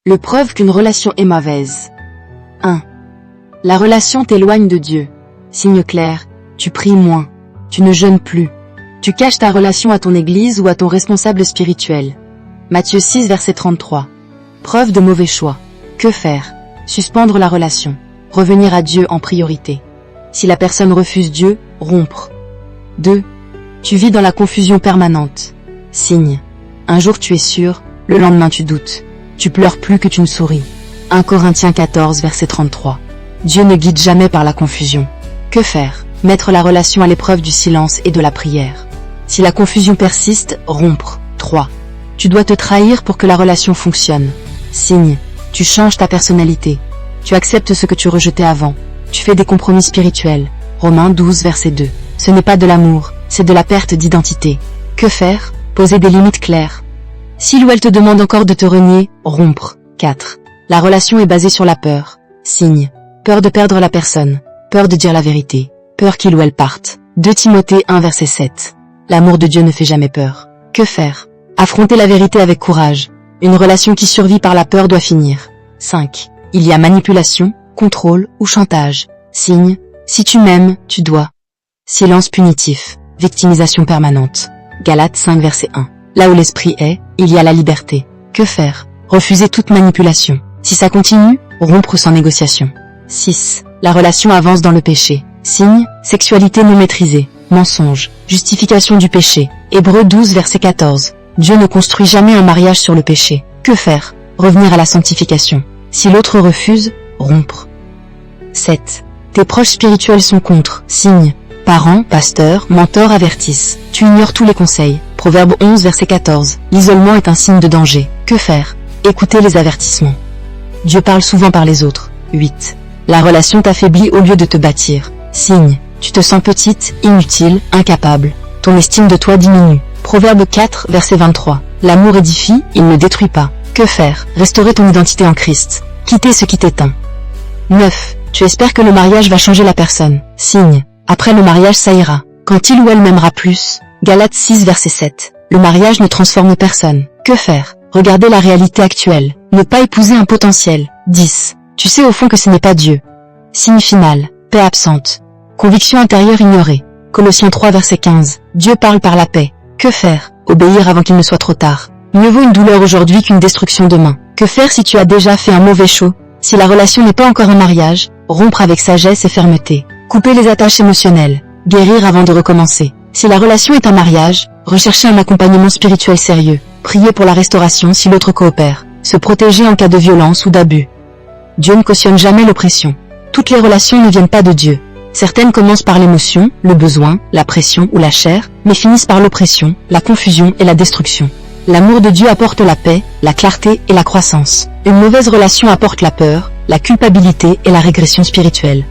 Le preuve qu'une relation est mauvaise. 1. La relation t'éloigne de Dieu. Signe clair, tu pries moins. Tu ne jeûnes plus. Tu caches ta relation à ton église ou à ton responsable spirituel. Matthieu 6, verset 33. Preuve de mauvais choix. Que faire? Suspendre la relation. Revenir à Dieu en priorité. Si la personne refuse Dieu, rompre. 2. Tu vis dans la confusion permanente. Signe. Un jour tu es sûr, le lendemain tu doutes. Tu pleures plus que tu ne souris. 1 Corinthiens 14, verset 33. Dieu ne guide jamais par la confusion. Que faire? Mettre la relation à l'épreuve du silence et de la prière. Si la confusion persiste, rompre. 3. Tu dois te trahir pour que la relation fonctionne. Signe. Tu changes ta personnalité. Tu acceptes ce que tu rejetais avant. Tu fais des compromis spirituels. Romains 12, verset 2. Ce n'est pas de l'amour, c'est de la perte d'identité. Que faire? Poser des limites claires. S'il ou elle te demande encore de te renier, rompre. 4. La relation est basée sur la peur. Signe. Peur de perdre la personne. Peur de dire la vérité. Peur qu'il ou elle parte. 2 Timothée 1, verset 7. L'amour de Dieu ne fait jamais peur. Que faire? Affronter la vérité avec courage. Une relation qui survit par la peur doit finir. 5. Il y a manipulation, contrôle ou chantage. Signe. Si tu m'aimes, tu dois. Silence punitif. Victimisation permanente. Galates 5, verset 1. Là où l'esprit est, il y a la liberté. Que faire? Refuser toute manipulation. Si ça continue, rompre sans négociation. 6. La relation avance dans le péché. Signe, sexualité non maîtrisée, mensonge, justification du péché. Hébreux 12, verset 14. Dieu ne construit jamais un mariage sur le péché. Que faire? Revenir à la sanctification. Si l'autre refuse, rompre. 7. Tes proches spirituels sont contre. Signe. Parents, pasteurs, mentors avertissent. Tu ignores tous les conseils. Proverbe 11, verset 14. L'isolement est un signe de danger. Que faire? Écoutez les avertissements. Dieu parle souvent par les autres. 8. La relation t'affaiblit au lieu de te bâtir. Signe. Tu te sens petite, inutile, incapable. Ton estime de toi diminue. Proverbe 4, verset 23. L'amour édifie, il ne détruit pas. Que faire? Restaurer ton identité en Christ. Quitter ce qui t'éteint. 9. Tu espères que le mariage va changer la personne. Signe. Après le mariage ça ira. Quand il ou elle m'aimera plus. Galates 6, verset 7. Le mariage ne transforme personne. Que faire? Regarder la réalité actuelle. Ne pas épouser un potentiel. 10. Tu sais au fond que ce n'est pas Dieu. Signe final. Paix absente. Conviction intérieure ignorée. Colossiens 3, verset 15. Dieu parle par la paix. Que faire? Obéir avant qu'il ne soit trop tard. Mieux vaut une douleur aujourd'hui qu'une destruction demain. Que faire si tu as déjà fait un mauvais choix? Si la relation n'est pas encore un mariage, rompre avec sagesse et fermeté. Couper les attaches émotionnelles. Guérir avant de recommencer. Si la relation est un mariage, rechercher un accompagnement spirituel sérieux. Prier pour la restauration si l'autre coopère. Se protéger en cas de violence ou d'abus. Dieu ne cautionne jamais l'oppression. Toutes les relations ne viennent pas de Dieu. Certaines commencent par l'émotion, le besoin, la pression ou la chair, mais finissent par l'oppression, la confusion et la destruction. L'amour de Dieu apporte la paix, la clarté et la croissance. Une mauvaise relation apporte la peur, la culpabilité et la régression spirituelle.